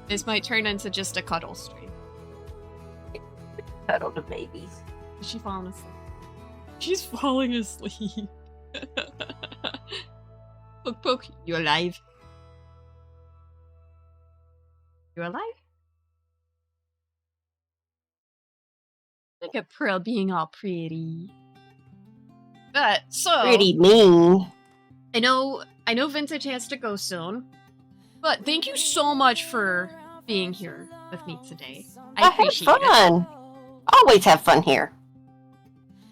This might turn into just a cuddle stream. Cuddle the babies. Is she falling asleep? She's falling asleep. Poke, poke. You alive? You alive? Look at Pearl being all pretty. But so Pretty mean. I know Vintage has to go soon. But thank you so much for being here with me today. I appreciate had fun. Always have fun here.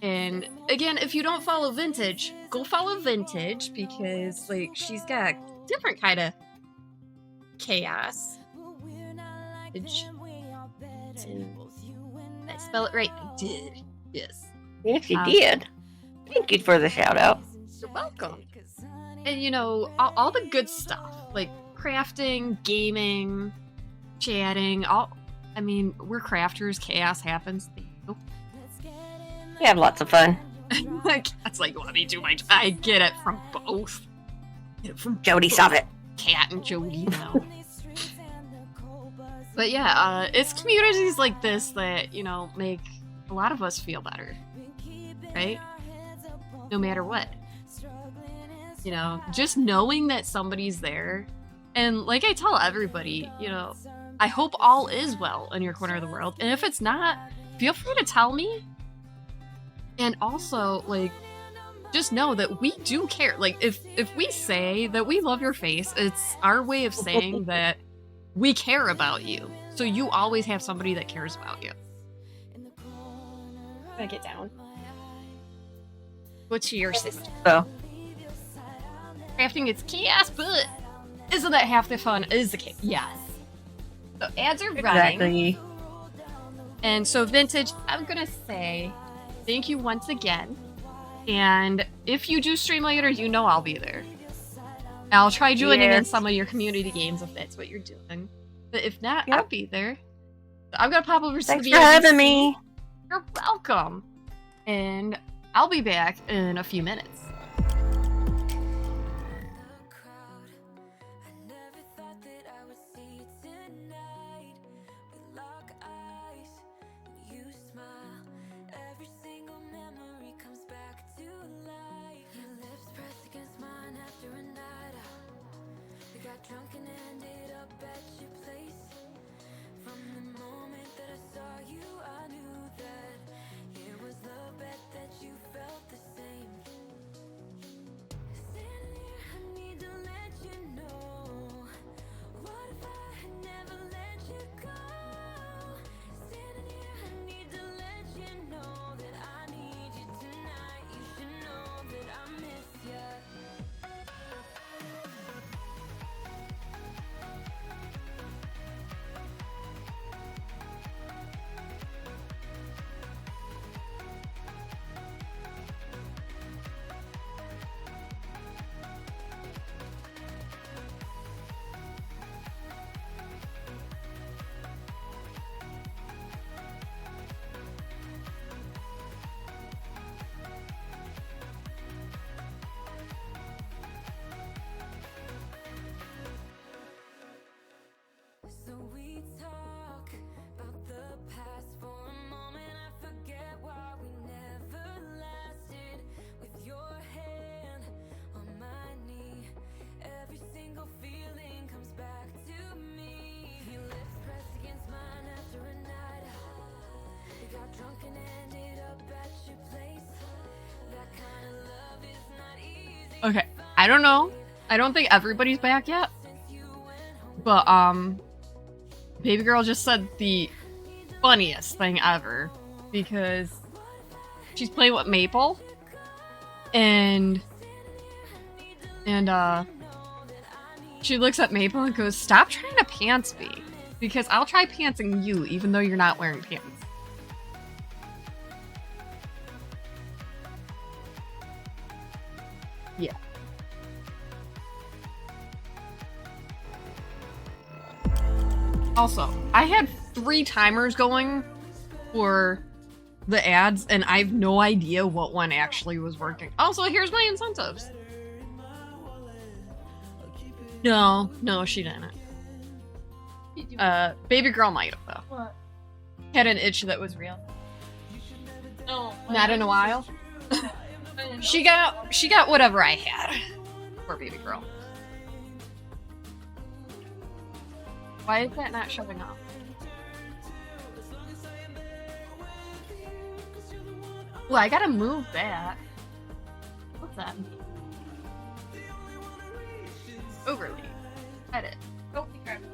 And again, if you don't follow Vintage, go follow Vintage because like she's got different kind of chaos. Did I spell it right? I did. Yes. Yes, you did. Thank you for the shout out. You're welcome. And you know, all the good stuff like crafting, gaming, chatting. I mean, we're crafters. Chaos happens. We have lots of fun. That's like, let me do my. I get it from both. Get it from Jody, stop it. Cat and Jody now. But yeah, it's communities like this that, you know, make a lot of us feel better. Right? No matter what. You know, just knowing that somebody's there. And like I tell everybody, you know, I hope all is well in your corner of the world. And if it's not, feel free to tell me. And also, like, just know that we do care. Like, if we say that we love your face, it's our way of saying that we care about you. So you always have somebody that cares about you. Can I get down? What's your system? So, Crafting is chaos, but isn't that half the fun? Is the chaos? Yes. So ads are running. exactly. And so Vintage, I'm gonna say thank you once again. And if you do stream later, you know I'll be there. I'll try joining in some of your community games if that's what you're doing. But if not, I'll be there. I'm gonna pop over to Thanks the for having me. You're welcome. And I'll be back in a few minutes. Okay, I don't know. I don't think everybody's back yet. But, Baby Girl just said the funniest thing ever. Because she's playing with Maple. And she looks at Maple and goes, "Stop trying to pants me. Because I'll try pantsing you even though you're not wearing pants." Yeah. Also, I had 3 timers going for the ads, and I have no idea what one actually was working. Also, here's my incentives. No, she didn't. Baby girl might have though. What? Had an itch that was real. No. Not in a while. She got whatever I had. Poor baby girl. Why is that not showing up? Well, I gotta move that. What's that? Overlay. Edit. Go be careful.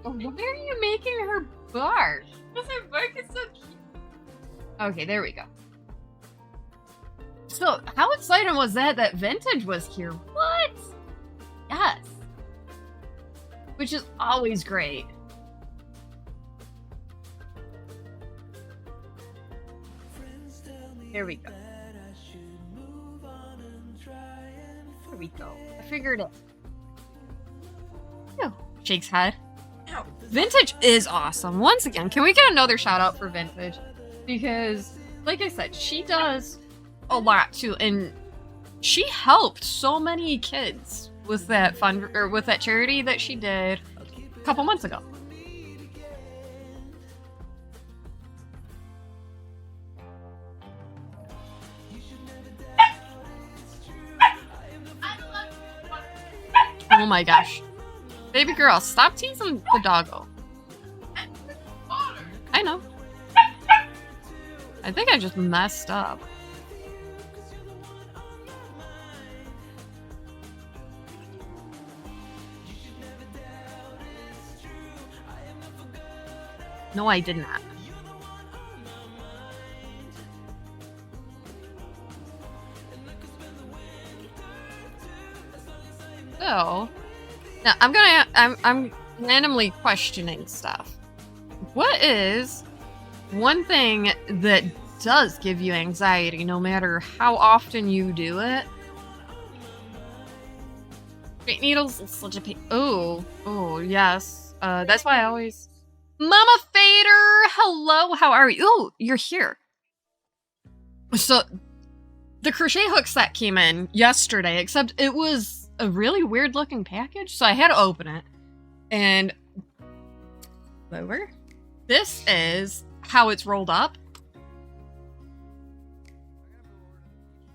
Why are you making her bark? Because her bark is so cute. Okay, there we go. So, how exciting was that Vintage was here? What? Yes. Which is always great. There we go. There we go. I figured it. Oh, shakes head. Ow. Vintage is awesome. Once again, can we get another shout out for Vintage? Because, like I said, she does a lot too, and she helped so many kids with that with that charity that she did a couple months ago. Oh my gosh. Baby girl, stop teasing the doggo. I know. I think I just messed up. No, I did not. So, now I'm randomly questioning stuff. What is one thing that does give you anxiety, no matter how often you do it? Straight needles is such a pain. Oh, yes. That's why I always. Mama Fader, hello. How are you? Oh, you're here. So, the crochet hook set came in yesterday, except it was a really weird looking package, so I had to open it. And over. This is how it's rolled up.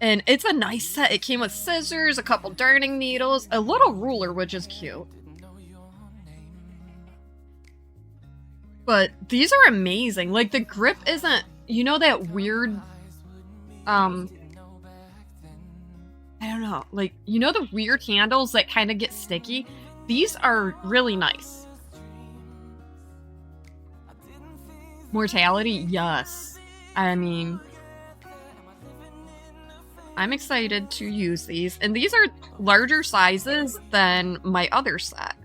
And it's a nice set. It came with scissors, a couple darning needles, a little ruler, which is cute. But these are amazing. Like, the grip isn't, you know, that weird, I don't know, like, you know the weird handles that kind of get sticky? These are really nice. Mortality? Yes. I mean, I'm excited to use these. And these are larger sizes than my other set.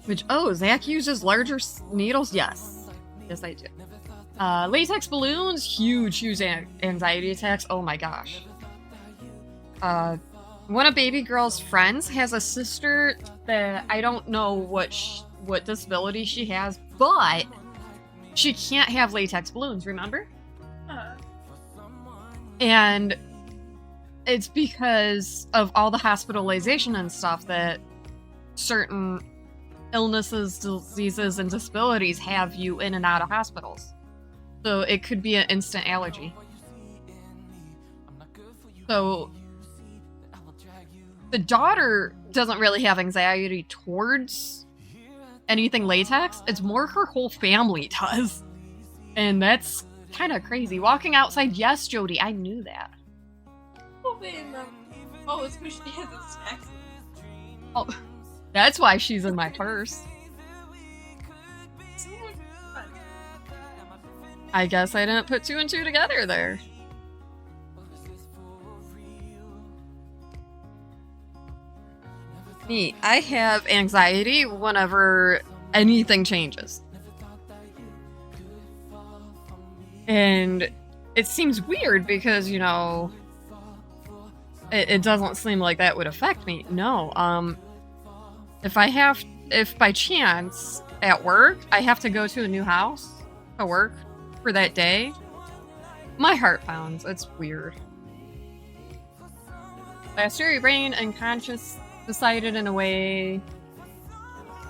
Which, oh, Zach uses larger needles? Yes. Yes, I do. Latex balloons, huge anxiety attacks. Oh my gosh. One of baby girl's friends has a sister that I don't know what disability she has, but she can't have latex balloons, remember? And it's because of all the hospitalization and stuff that certain illnesses, diseases, and disabilities have you in and out of hospitals. So it could be an instant allergy. So the daughter doesn't really have anxiety towards anything latex. It's more her whole family does. And that's kind of crazy. Walking outside, yes, Jody, I knew that. Oh, it's because she has a snack. Oh, that's why she's in my purse. I guess I didn't put two and two together there. Me, I have anxiety whenever anything changes. And it seems weird because, you know, it doesn't seem like that would affect me. No, if by chance at work I have to go to a new house to work for that day, my heart pounds. It's weird. Last year, your brain and conscious decided in a way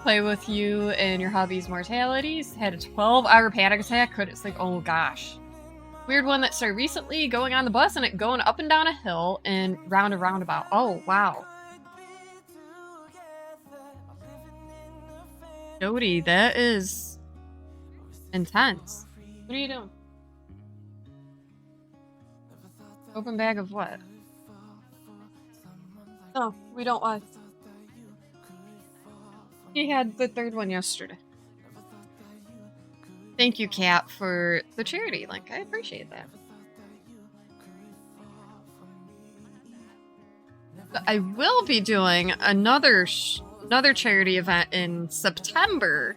play with you and your hobby's mortalities. Had a 12-hour panic attack. Couldn't sleep. Oh gosh. Weird one that started recently, going on the bus and it going up and down a hill and round a roundabout. Oh wow. Jody, that is intense. What are you doing? Open bag of what? No, we don't want. He had the third one yesterday. Thank you, Kat, for the charity link. I appreciate that. I will be doing another charity event in September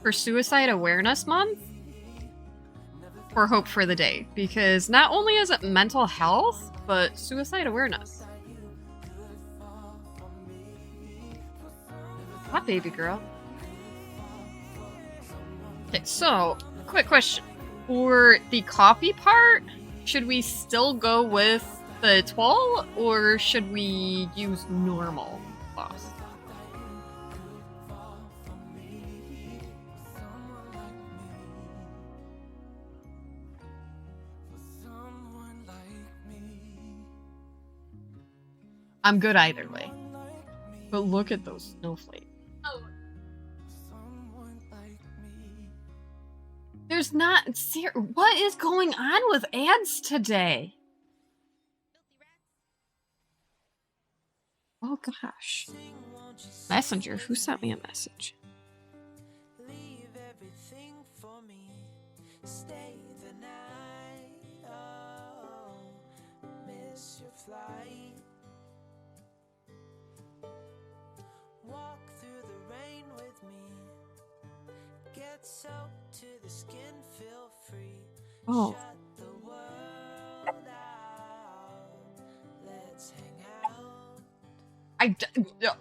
for Suicide Awareness Month for Hope for the Day, because not only is it mental health, but suicide awareness. What, baby girl? Okay, so, quick question. For the coffee part, should we still go with the 12, or should we use normal sauce? I'm good either way. But look at those snowflakes. Oh, There's not... What is going on with ads today? Oh gosh. Messenger. Who sent me a message? Leave everything for me. Stay the night. Oh, miss your flight. Walk through the rain with me. Get soaked to the skin, feel free. Oh. Shut the world out. Let's hang out.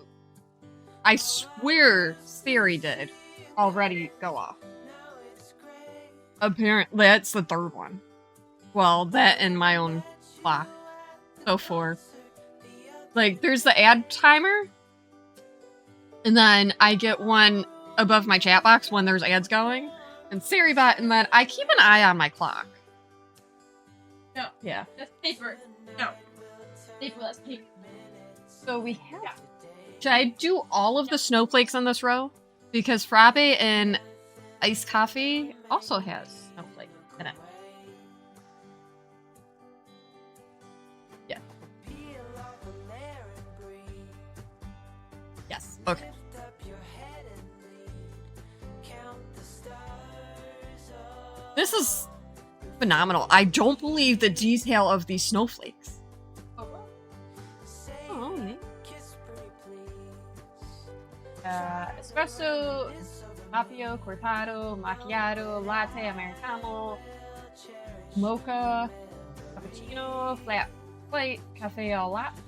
I swear Siri did already go off. Apparently, that's the third one. Well, that and my own clock. So 4. Like, there's the ad timer. And then I get one above my chat box when there's ads going. And Siri bot, and then I keep an eye on my clock. no. Yeah. That's paper. No. Paper, that's paper. So we have... Should I do all of the snowflakes on this row? Because frappe and iced coffee also has snowflakes in it. Yeah. Yes. Okay. This is phenomenal. I don't believe the detail of these snowflakes. Oh, yeah. Espresso, Appio, cortado, macchiato, latte, americano, mocha, cappuccino, flat white, cafe au latte,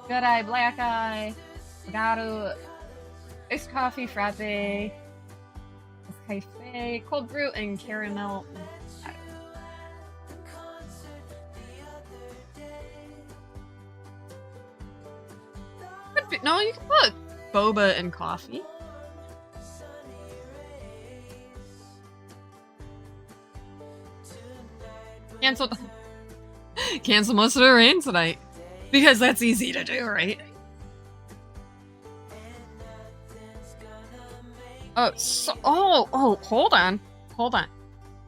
good eye, black eye, legato, iced coffee, frappe, cafe, cold brew, and caramel. No, you can put boba and coffee. Cancel most of the rain tonight. Because that's easy to do, right? Oh, hold on.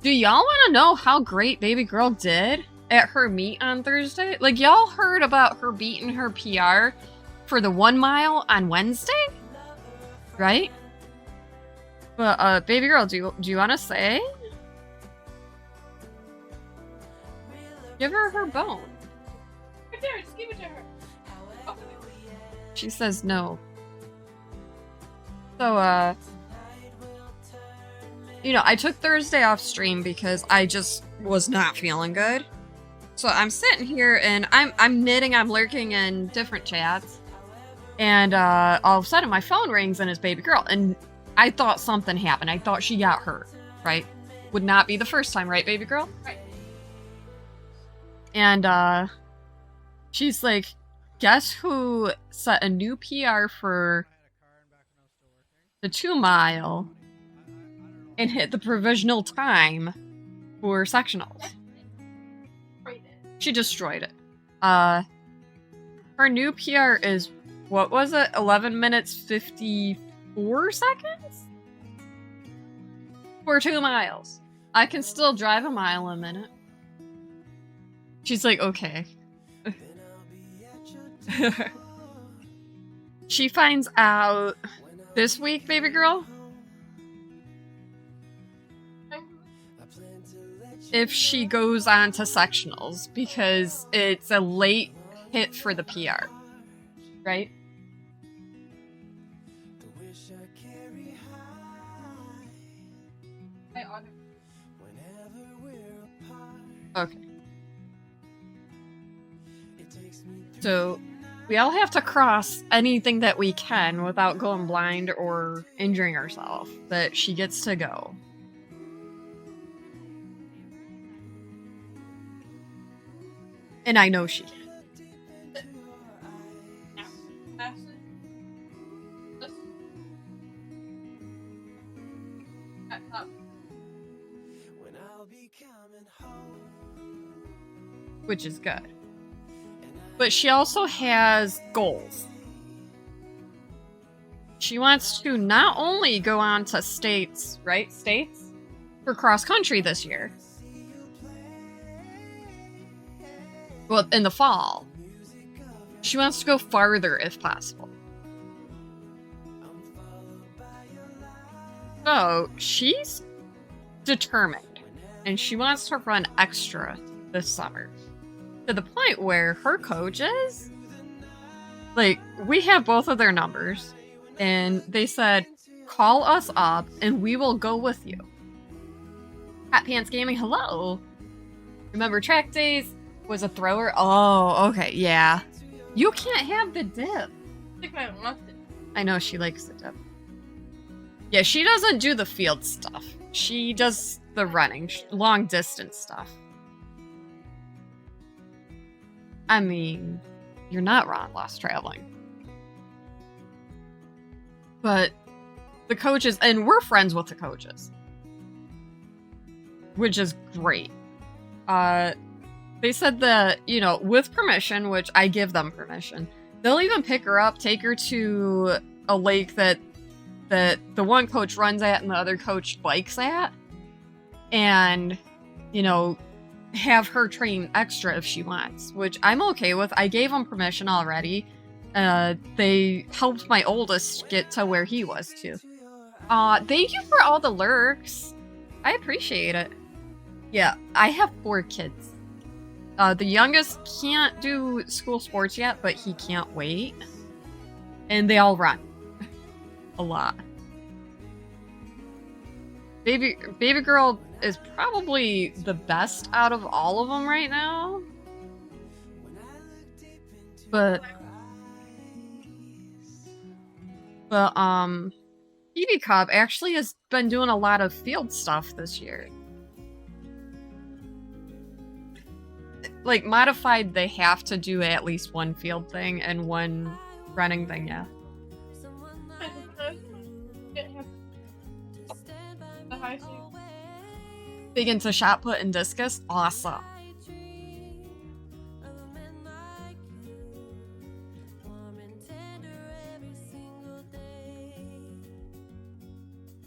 Do y'all want to know how great baby girl did at her meet on Thursday? Like, y'all heard about her beating her PR for the 1 mile on Wednesday? Right? But, baby girl, do you want to say? Give her bone. Right there, just give it to her. Oh. She says no. So, you know, I took Thursday off stream because I just was not feeling good. So I'm sitting here and I'm knitting, I'm lurking in different chats. And all of a sudden my phone rings and it's baby girl. And I thought something happened. I thought she got hurt, right? would not be the first time, right, baby girl? Right. And she's like, guess who set a new PR for the 2-mile and hit the provisional time for sectionals? She destroyed it. Her new PR is, what was it? 11 minutes 54 seconds? For 2 miles. I can still drive a mile a minute. She's like, okay. She finds out this week, baby girl, if she goes on to sectionals, because it's a late hit for the PR, right? Okay. So we all have to cross anything that we can without going blind or injuring ourselves, that she gets to go. And I know she can. Which is good. But she also has goals. She wants to not only go on to states, right? States? For cross country this year. Well, in the fall. She wants to go farther if possible. So, she's determined. And she wants to run extra this summer. To the point where her coaches, like, we have both of their numbers, and they said, call us up and we will go with you. Hat Pants Gaming, hello. Remember track days? Was a thrower? Oh, okay, yeah. You can't have the dip. I think I want it. I know she likes the dip. Yeah, she doesn't do the field stuff. She does the running, long distance stuff. I mean, you're not wrong, lost traveling. But the coaches, and we're friends with the coaches, which is great. They said that, you know, with permission, which I give them permission, they'll even pick her up, take her to a lake that the one coach runs at and the other coach bikes at, and, you know, have her train extra if she wants, which I'm okay with. I gave them permission already. They helped my oldest get to where he was too. Thank you for all the lurks. I appreciate it. Yeah, I have 4 kids. The youngest can't do school sports yet, but he can't wait. And they all run. A lot. Baby girl is probably the best out of all of them right now. But BB Cobb actually has been doing a lot of field stuff this year. Like, modified, they have to do at least one field thing and one running thing, yeah. Big into shot put and discus? Awesome.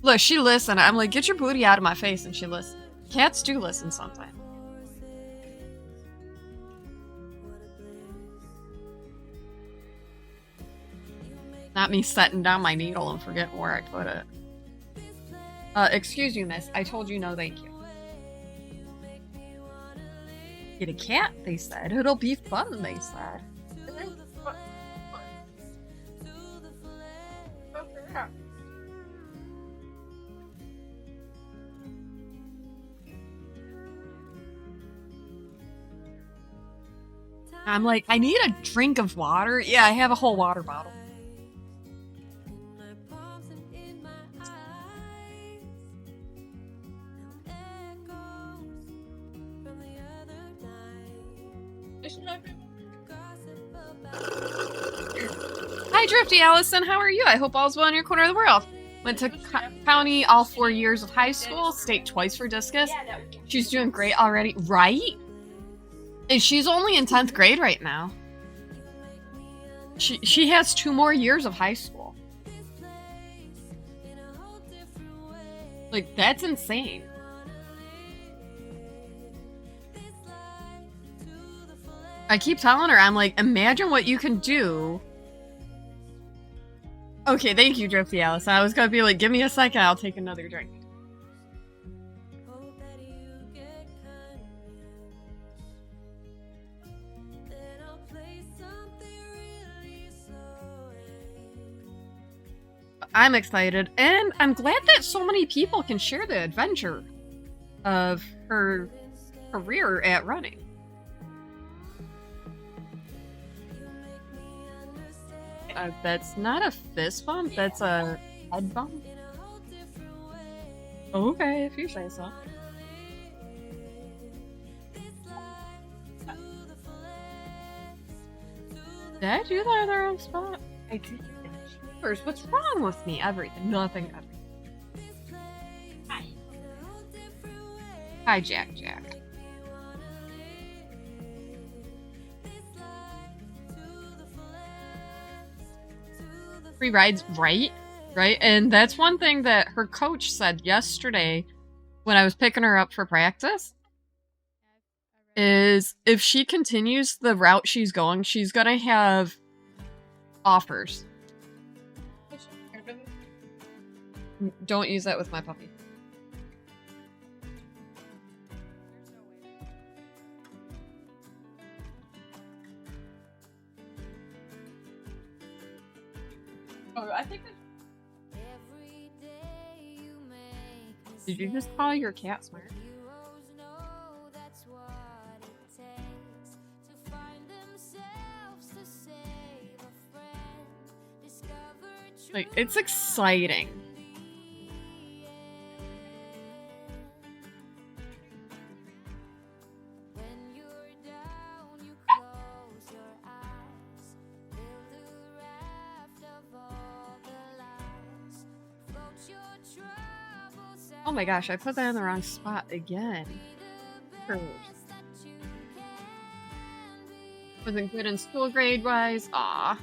Look, she listened. I'm like, get your booty out of my face, and she listened. Cats do listen sometimes. Not me setting down my needle and forgetting where I put it. Excuse you, miss. I told you no thank you. Get a cat, they said. It'll be fun, they said. I'm like, I need a drink of water. Yeah, I have a whole water bottle. Hi, Drifty Allison. How are you? I hope all's well in your corner of the world. Went to county all 4 years of high school. State twice for discus. She's doing great already, right? And she's only in 10th grade right now. She has 2 more years of high school. Like, that's insane. I keep telling her, I'm like, imagine what you can do. Okay, thank you, Drifty Alice. I was gonna be like, give me a second, I'll take another drink. I'm excited, and I'm glad that so many people can share the adventure of her career at running. That's not a fist bump, that's a head bump. Okay, if you say so. Did I do that in the wrong spot? I did. First, what's wrong with me? Everything. Nothing. Everything. Hi. Hi, Jack. Free rides, right? Right? And that's one thing that her coach said yesterday when I was picking her up for practice. Is if she continues the route she's going, she's gonna have offers. Don't use that with my puppy. Oh, I think did you just call your cat smart? Like, it's exciting. Oh my gosh, I put that in the wrong spot again. Wasn't good in school grade-wise. Aw.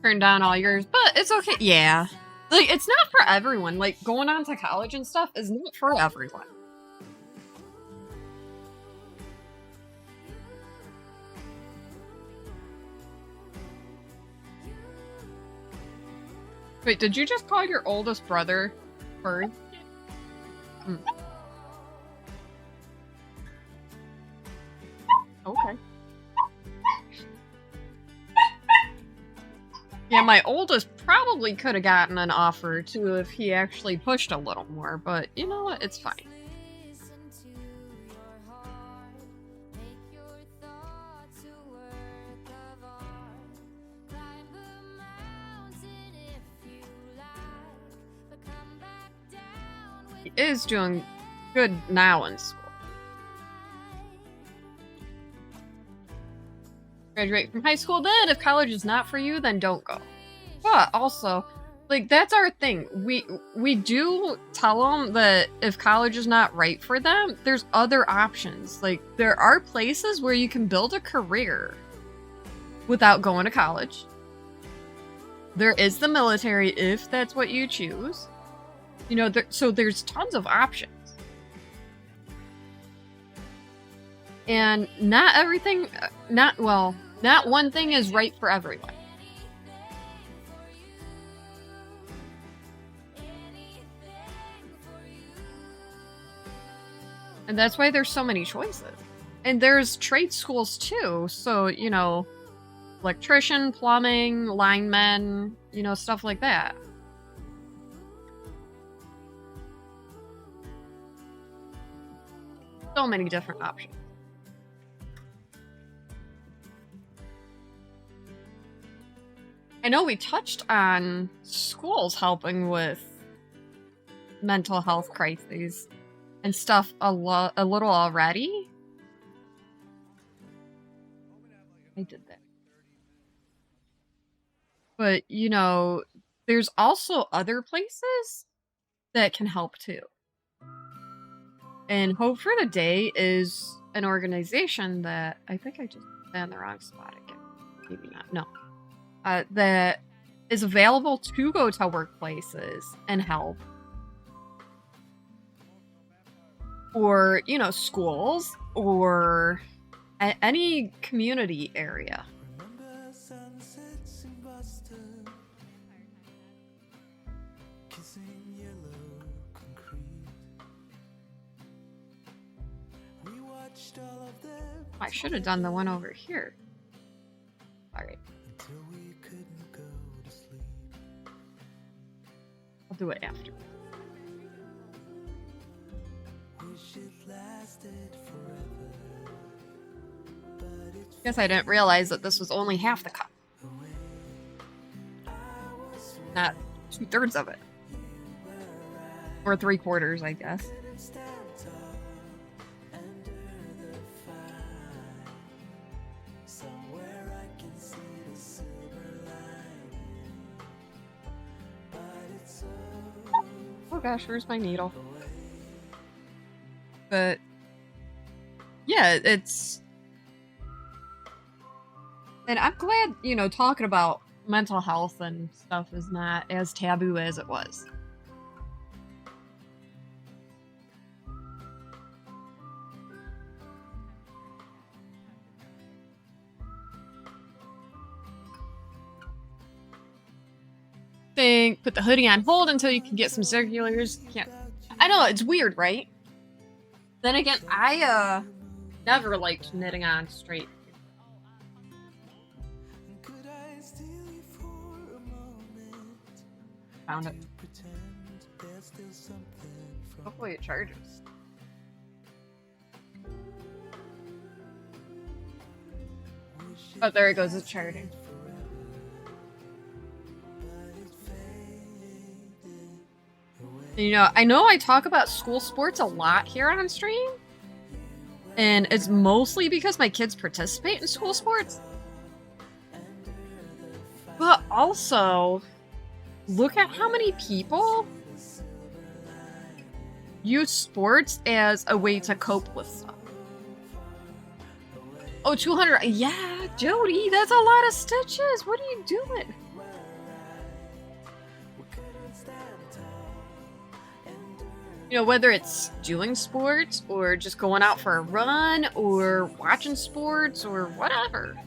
Turned down all yours, but it's okay. Yeah. Like, it's not for everyone. Like, going on to college and stuff is not for everyone. Wait, did you just call your oldest brother Bird? Mm. Okay. Yeah, my oldest probably could have gotten an offer too if he actually pushed a little more, but you know what? It's fine. He is doing good now in school. Graduate from high school then. If college is not for you, then don't go. But also, like, that's our thing. We do tell them that if college is not right for them, there's other options. Like, there are places where you can build a career without going to college. There is the military if that's what you choose. You know, so there's tons of options. And not everything, not one thing is right for everyone. And that's why there's so many choices. And there's trade schools too, so, you know, electrician, plumbing, linemen, you know, stuff like that. So many different options. I know we touched on schools helping with mental health crises and stuff a little already. I did that. But, you know, there's also other places that can help too. And Hope for the Day is an organization that I think I just put that in the wrong spot again. Maybe not. No. That is available to go to workplaces and help. Or, you know, schools or any community area. Remember sunsets in Boston, kissing yellow concrete. We watched all of them I should have done the one over here. Alright, until we couldn't go to sleep. I'll do it after. Wish it lasted forever, but it Guess I didn't realize that this was only half the cup, away. I was not 2/3 of it. Or 3/4, I guess. couldn't stand tall under the fire. Somewhere I can see the silver lining, but it's so Oh gosh, where's my needle? But yeah, it's, and I'm glad, you know, talking about mental health and stuff is not as taboo as it was. Put the hoodie on hold until you can get some circulars. Can't. I know it's weird, right? Then again, I never liked knitting on straight. could I steal you for a moment? Found it. Pretend there's still something from Hopefully it charges. Oh, there it goes. It's charging. You know I talk about school sports a lot here on stream. And it's mostly because my kids participate in school sports. But also, look at how many people use sports as a way to cope with stuff. Oh, 200. Yeah, Jody, that's a lot of stitches. What are you doing? You know, whether it's doing sports or just going out for a run or watching sports or whatever.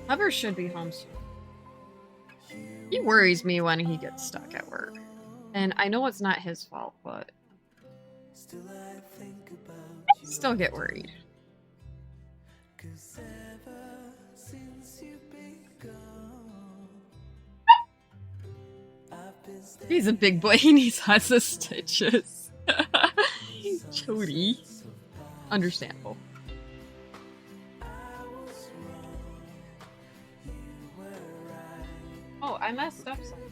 Hubbard should be home soon. He worries me when he gets stuck at work. And I know it's not his fault, but still I think about I still get worried. 'Cause ever since you've been gone, I've been He's a big boy. He needs lots of stitches. Jody. Understandable. Oh, I messed up something.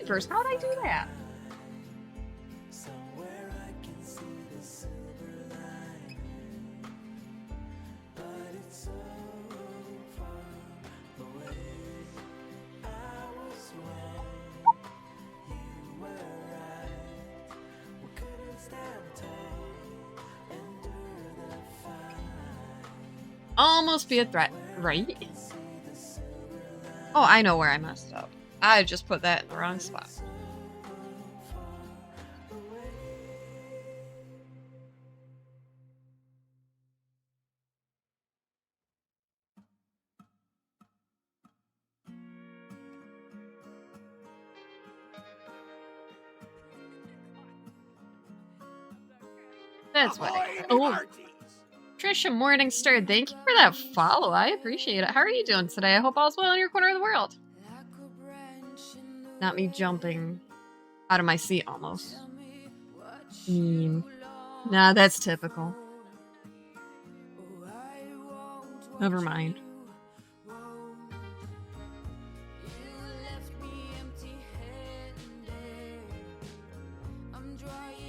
First, how'd I do that? somewhere I can see the silver lining, but it's so far away. I was wrong, you were right. We couldn't stand tall under the fire. Almost be a threat, right? Oh, I know where I messed up. I just put that in the wrong spot. That's what I... Oh, Trisha Morningstar, thank you for that follow. I appreciate it. How are you doing today? I hope all's well in your corner of the world. Not me jumping out of my seat almost. Mean. Nah, that's typical. Never mind. You left me empty-handed. I'm drying